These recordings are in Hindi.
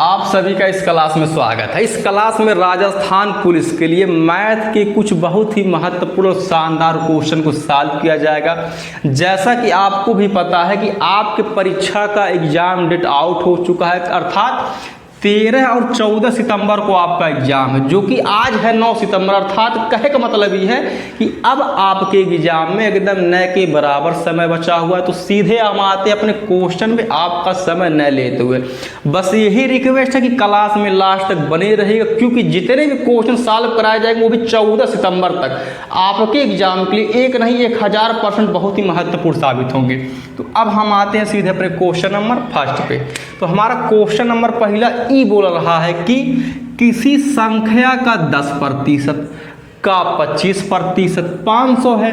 आप सभी का इस क्लास में स्वागत है। इस क्लास में राजस्थान पुलिस के लिए मैथ के कुछ बहुत ही महत्वपूर्ण और शानदार क्वेश्चन को सॉल्व किया जाएगा। जैसा कि आपको भी पता है कि आपके परीक्षा का एग्जाम डेट आउट हो चुका है, अर्थात 13 और 14 सितंबर को आपका एग्जाम है, जो कि आज है 9 सितंबर। अर्थात कहे का मतलब ये है कि अब आपके एग्जाम में एकदम न के बराबर समय बचा हुआ है। तो सीधे हम आते हैं अपने क्वेश्चन में, आपका समय न लेते हुए। बस यही रिक्वेस्ट है कि क्लास में लास्ट तक बने रहिएगा, क्योंकि जितने भी क्वेश्चन सॉल्व कराए जाएंगे वो भी 14 सितंबर तक आपके एग्जाम के लिए एक नहीं 1000% बहुत ही महत्वपूर्ण साबित होंगे। तो अब हम आते हैं सीधे अपने क्वेश्चन नंबर फर्स्ट पे। तो हमारा क्वेश्चन नंबर पहला बोल रहा है कि किसी संख्या का 10% का 25% 500 है,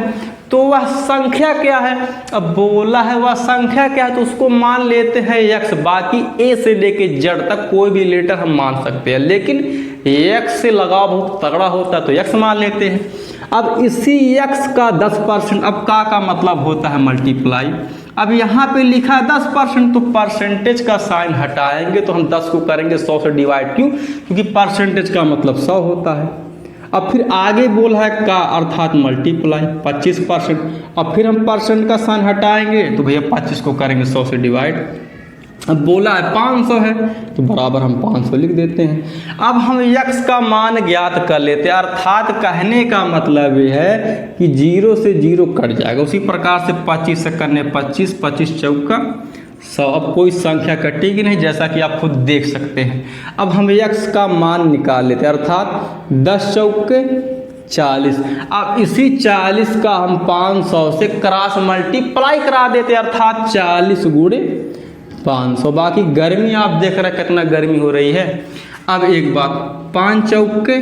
तो वह संख्या क्या है। अब बोला है वह संख्या क्या है, तो उसको मान लेते हैं x। बाकी a से लेके z तक कोई भी लेटर हम मान सकते हैं, लेकिन x से लगाव बहुत तगड़ा होता है तो x मान लेते हैं। अब इसी x का 10%, अब का मतलब होता है मल्टीप्लाई। अब यहाँ पे लिखा है 10%, तो परसेंटेज का साइन हटाएंगे तो हम 10 को करेंगे 100 से डिवाइड। क्यों? क्योंकि परसेंटेज का मतलब 100 होता है। अब फिर आगे बोला है का, अर्थात मल्टीप्लाई 25%। अब फिर हम परसेंट का साइन हटाएंगे तो भैया 25 को करेंगे 100 से डिवाइड। अब बोला है 500 है तो बराबर हम 500 लिख देते हैं। अब हम x का मान ज्ञात कर लेते हैं, अर्थात कहने का मतलब ये है कि 0 से 0 कट जाएगा। उसी प्रकार से 25 से करने 25, 25 चौका 100। अब कोई संख्या कटेगी नहीं, जैसा कि आप खुद देख सकते हैं। अब हम x का मान निकाल लेते हैं, अर्थात 10 चौके 40। अब इसी 40 का हम 500 से क्रॉस मल्टीप्लाई करा देते हैं, अर्थात 40 गुणे 500। बाकी गर्मी आप देख रहे हैं कितना गर्मी हो रही है। अब एक बात, 5 चौके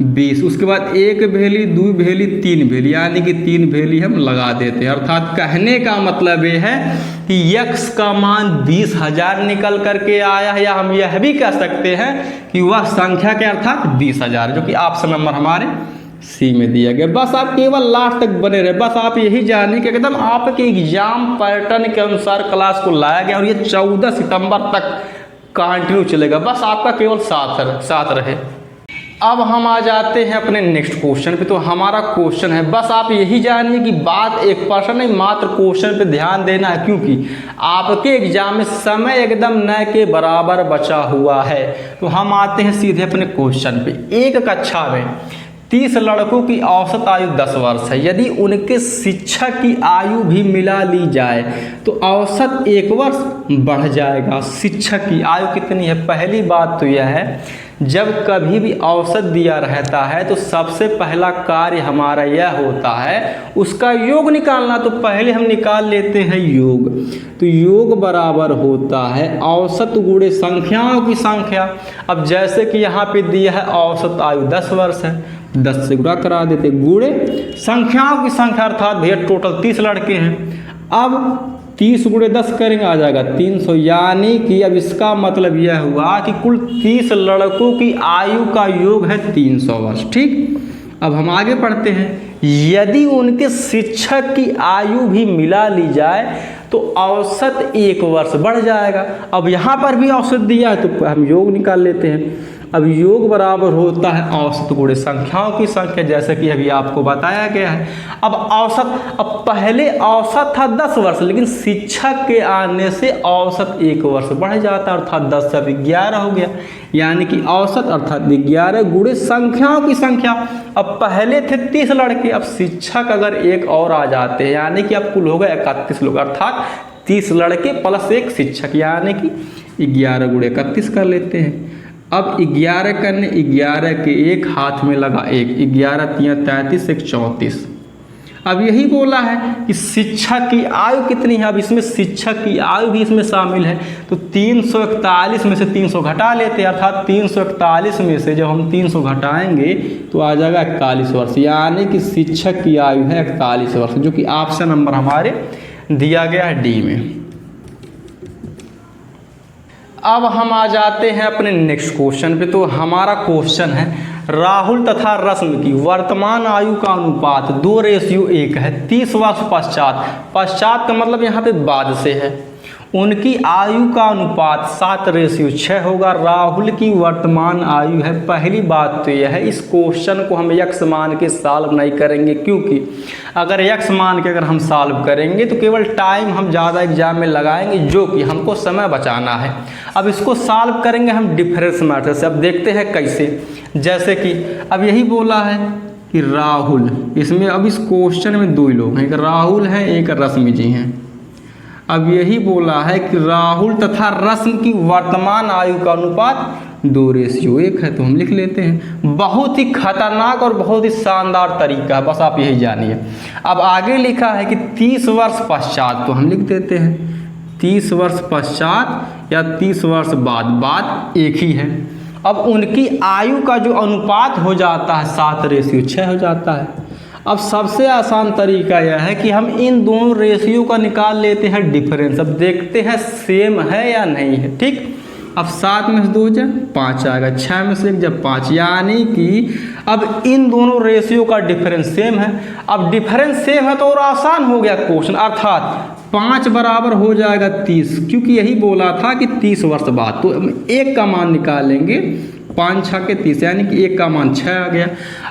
20, उसके बाद 1 भेली 2 भेली 3 भेली, यानी कि 3 भेली हम लगा देते हैं। अर्थात कहने का मतलब ये है कि x का मान 20,000 निकल करके आया है, या हम यह भी कह सकते हैं कि वह संख्या के अर्थात 20,000, जो कि ऑप्शन नंबर हमारे सी में दिया गया। बस आप केवल लास्ट तक बने रहे, बस आप यही जानिए कि एकदम आपके एग्जाम पैटर्न के अनुसार क्लास को लाया गया और ये 14 सितंबर तक कंटिन्यू चलेगा। बस आपका केवल साथ रहे। अब हम आ जाते हैं अपने नेक्स्ट क्वेश्चन पे। तो हमारा क्वेश्चन है, बस आप यही जानिए कि बात 1% नहीं, मात्र क्वेश्चन पे ध्यान देना है, क्योंकि आपके एग्जाम में समय एकदम न के बराबर बचा हुआ है। तो हम आते हैं सीधे अपने क्वेश्चन पे। एक कक्षा में 30 लड़कों की औसत आयु 10 वर्ष है। यदि उनके शिक्षक की आयु भी मिला ली जाए तो औसत 1 वर्ष बढ़ जाएगा। शिक्षक की आयु कितनी है? पहली बात तो यह है, जब कभी भी औसत दिया रहता है तो सबसे पहला कार्य हमारा यह होता है उसका योग निकालना। तो पहले हम निकाल लेते हैं योग। तो योग बराबर होता है औसत गुणे संख्याओं की संख्या। अब जैसे कि यहाँ पे दिया है औसत आयु 10 वर्ष है, 10 से गुणा करा देते, गुणे संख्याओं की संख्या, अर्थात भैया टोटल 30 लड़के हैं। अब 30 गुणे 10 करेंगे, आ जाएगा 300। यानी कि अब इसका मतलब यह हुआ कि कुल 30 लड़कों की आयु का योग है 300 वर्ष। ठीक, अब हम आगे पढ़ते हैं। यदि उनके शिक्षक की आयु भी मिला ली जाए तो औसत 1 वर्ष बढ़ जाएगा। अब यहाँ पर भी औसत दिया है तो हम योग निकाल लेते हैं। अब योग बराबर होता है औसत गुणे संख्याओं की संख्या, जैसे कि अभी आपको बताया गया है। अब औसत, अब पहले औसत था 10 वर्ष, लेकिन शिक्षक के आने से औसत 1 वर्ष बढ़ जाता है, अर्थात 10 से 11 हो गया। यानी कि औसत अर्थात 11 गुणे संख्याओं की संख्या। अब पहले थे 30 लड़के, अब शिक्षक अगर एक और आ जाते हैं, यानी कि अब कुल हो गए 31 लोग, अर्थात 30 लड़के प्लस 1 शिक्षक, यानी कि 11 गुणे 31 कर लेते हैं। अब 11 करने 11 के एक हाथ में लगा 1, 11 3 33, 1 34। अब यही बोला है कि शिक्षक की आयु कितनी है। अब इसमें शिक्षक की आयु भी इसमें शामिल है, तो 341 में से 300 घटा लेते हैं, अर्थात 341 में से जब हम 300 घटाएंगे तो आ जाएगा 41 वर्ष। यानी कि शिक्षक की आयु है 41 वर्ष, जो कि ऑप्शन नंबर हमारे दिया गया है डी में। अब हम आ जाते हैं अपने नेक्स्ट क्वेश्चन पे। तो हमारा क्वेश्चन है, राहुल तथा रश्मि की वर्तमान आयु का अनुपात 2:1 है 30 वर्ष पश्चात। पश्चात का मतलब यहाँ पे बाद से है। उनकी आयु का अनुपात 7:6 होगा। राहुल की वर्तमान आयु है। पहली बात तो यह है, इस क्वेश्चन को हम यक्स मान के सॉल्व नहीं करेंगे, क्योंकि अगर यक्स मान के अगर हम सॉल्व करेंगे तो केवल टाइम हम ज़्यादा एग्जाम में लगाएंगे, जो कि हमको समय बचाना है। अब इसको सॉल्व करेंगे हम डिफरेंस मेथड से। अब देखते हैं कैसे। जैसे कि अब यही बोला है कि राहुल, इसमें अब इस क्वेश्चन में दो ही लोग हैं, एक राहुल हैं, एक रश्मि जी हैं। अब यही बोला है कि राहुल तथा रश्मि की वर्तमान आयु का अनुपात 2:1 है, तो हम लिख लेते हैं। बहुत ही खतरनाक और बहुत ही शानदार तरीका है, बस आप यही जानिए। अब आगे लिखा है कि 30 वर्ष पश्चात, तो हम लिख देते हैं 30 वर्ष पश्चात या 30 वर्ष बाद, बात एक ही है। अब उनकी आयु का जो अनुपात हो जाता है 7:6 हो जाता है। अब सबसे आसान तरीका यह है कि हम इन दोनों रेशियो का निकाल लेते हैं डिफरेंस। अब देखते हैं सेम है या नहीं है। ठीक, अब 7 में से 2 जब 5 आएगा, 6 में से 1 जब 5, यानी कि अब इन दोनों रेशियो का डिफरेंस सेम है। अब डिफरेंस सेम है तो और आसान हो गया क्वेश्चन, अर्थात 5 बराबर हो जाएगा 30, क्योंकि यही बोला था कि 30 वर्ष बाद। तो हम 1 का मान निकालेंगे, 5 6 के 30, यानी कि 1 का मान 6 आ गया।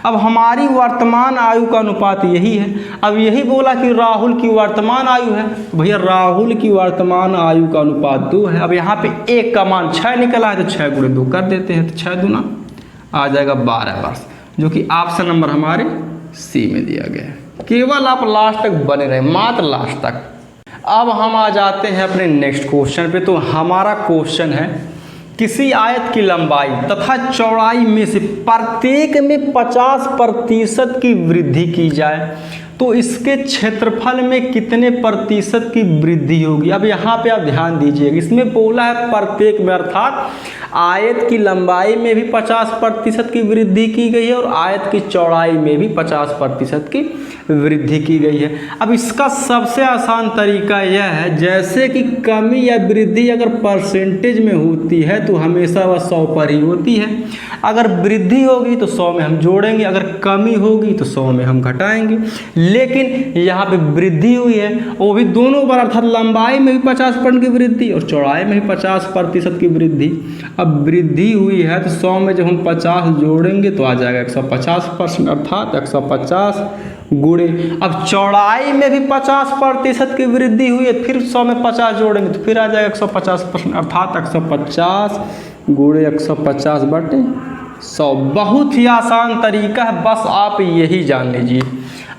अब हमारी वर्तमान आयु का अनुपात यही है। अब यही बोला कि राहुल की वर्तमान आयु है, तो भैया राहुल की वर्तमान आयु का अनुपात 2 है। अब यहाँ पे 1 का मान 6 निकला है, तो 6 गुणे 2 कर देते हैं, तो 6 दूना आ जाएगा 12 वर्ष, जो कि ऑप्शन नंबर हमारे सी में दिया गया है। केवल आप लास्ट तक बने रहे, मात्र लास्ट तक। अब हम आ जाते हैं अपने नेक्स्ट क्वेश्चन पे। तो हमारा क्वेश्चन है, किसी आयत की लंबाई तथा चौड़ाई में से प्रत्येक में 50% की वृद्धि की जाए तो इसके क्षेत्रफल में कितने प्रतिशत की वृद्धि होगी। अब यहाँ पे आप ध्यान दीजिएगा, इसमें बोला है प्रत्येक में, अर्थात आयत की लंबाई में भी 50% की वृद्धि की गई है और आयत की चौड़ाई में भी 50% की वृद्धि की गई है। अब इसका सबसे आसान तरीका यह है, जैसे कि कमी या वृद्धि अगर परसेंटेज में होती है तो हमेशा वह 100 पर ही होती है। अगर वृद्धि होगी तो 100 में हम जोड़ेंगे, अगर कमी होगी तो 100 में हम घटाएंगे। लेकिन यहाँ पे वृद्धि हुई है, वो भी दोनों पर, अर्थात लंबाई में भी 50% की वृद्धि और चौड़ाई में भी 50% की वृद्धि। अब वृद्धि हुई है तो 100 में जब हम 50 जोड़ेंगे तो आ जाएगा 150%, अर्थात 150 गुणे। अब चौड़ाई में भी 50% की वृद्धि हुई है, फिर 100 में 50 जोड़ेंगे तो फिर आ जाएगा 150%, अर्थात 150 गुणे 150/100। बहुत ही आसान तरीका है, बस आप यही जान लीजिए।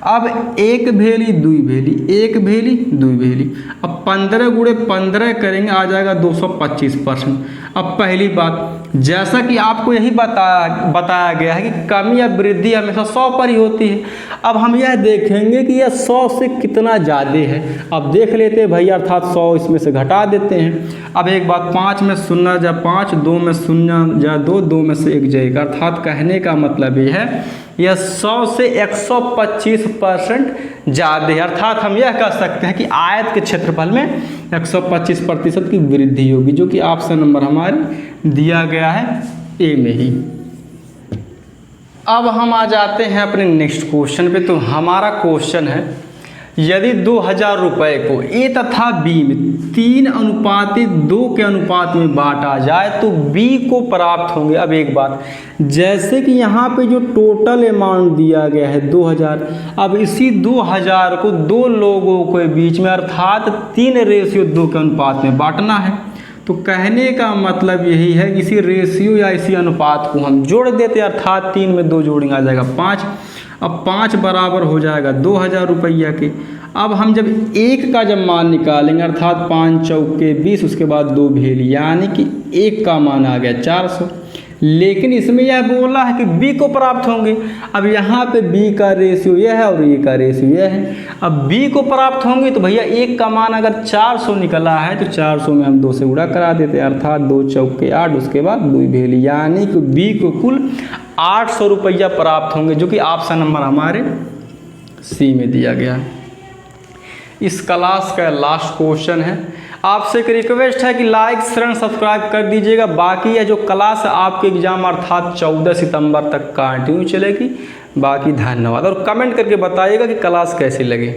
अब 1 भेली 2 भेली, 1 भेली 2 भेली। अब 15 गुणे 15 करेंगे, आ जाएगा 225%। अब पहली बात, जैसा कि आपको यही बताया गया है कि कमी या वृद्धि हमेशा 100 पर ही होती है। अब हम यह देखेंगे कि यह 100 से कितना ज़्यादा है। अब देख लेते हैं भैया, अर्थात 100 इसमें से घटा देते हैं। अब एक बात, 5 में 0 जा 5, 2 में 0 जा 2, 2 में से 1 जाएगा, अर्थात कहने का मतलब ये है यह 100 से 125% ज़्यादा है। अर्थात हम यह कह सकते हैं कि आयत के क्षेत्रफल में 125% की वृद्धि होगी, जो कि ऑप्शन नंबर हमारे दिया गया है ए में ही। अब हम आ जाते हैं अपने नेक्स्ट क्वेश्चन पे। तो हमारा क्वेश्चन है, यदि 2000 रुपये को ए तथा बी में 3:2 के अनुपात में बांटा जाए तो बी को प्राप्त होंगे। अब एक बात, जैसे कि यहाँ पे जो टोटल अमाउंट दिया गया है 2000, अब इसी 2000 को 2 लोगों के बीच में, अर्थात 3:2 के अनुपात में बांटना है। तो कहने का मतलब यही है कि इसी रेशियो या इसी अनुपात को हम जोड़ देते, अर्थात 3 में 2 जोड़ेंगे, आ जाएगा 5। अब 5 बराबर हो जाएगा 2000 रुपया के। अब हम जब 1 का जब मान निकालेंगे, अर्थात 5 चौके 20, उसके बाद 2 भेली, यानी कि 1 का मान आ गया 400। लेकिन इसमें यह बोला है कि बी को प्राप्त होंगे। अब यहाँ पे बी का रेशियो यह है और ए का रेशियो यह है। अब बी को प्राप्त होंगे तो भैया 1 का मान अगर 400 निकला है तो 400 में हम 2 से गुणा करा देते हैं, अर्थात 2 चौके 8, उसके बाद 2 भेली, यानी कि बी को कुल 800 रुपया प्राप्त होंगे, जो कि ऑप्शन नंबर हमारे सी में दिया गया। इस क्लास का लास्ट क्वेश्चन है। आपसे एक रिक्वेस्ट है कि लाइक शेयर सब्सक्राइब कर दीजिएगा। बाकी यह जो क्लास है आपके एग्जाम अर्थात 14 सितंबर तक कंटिन्यू चलेगी। बाकी धन्यवाद, और कमेंट करके बताइएगा कि क्लास कैसी लगी।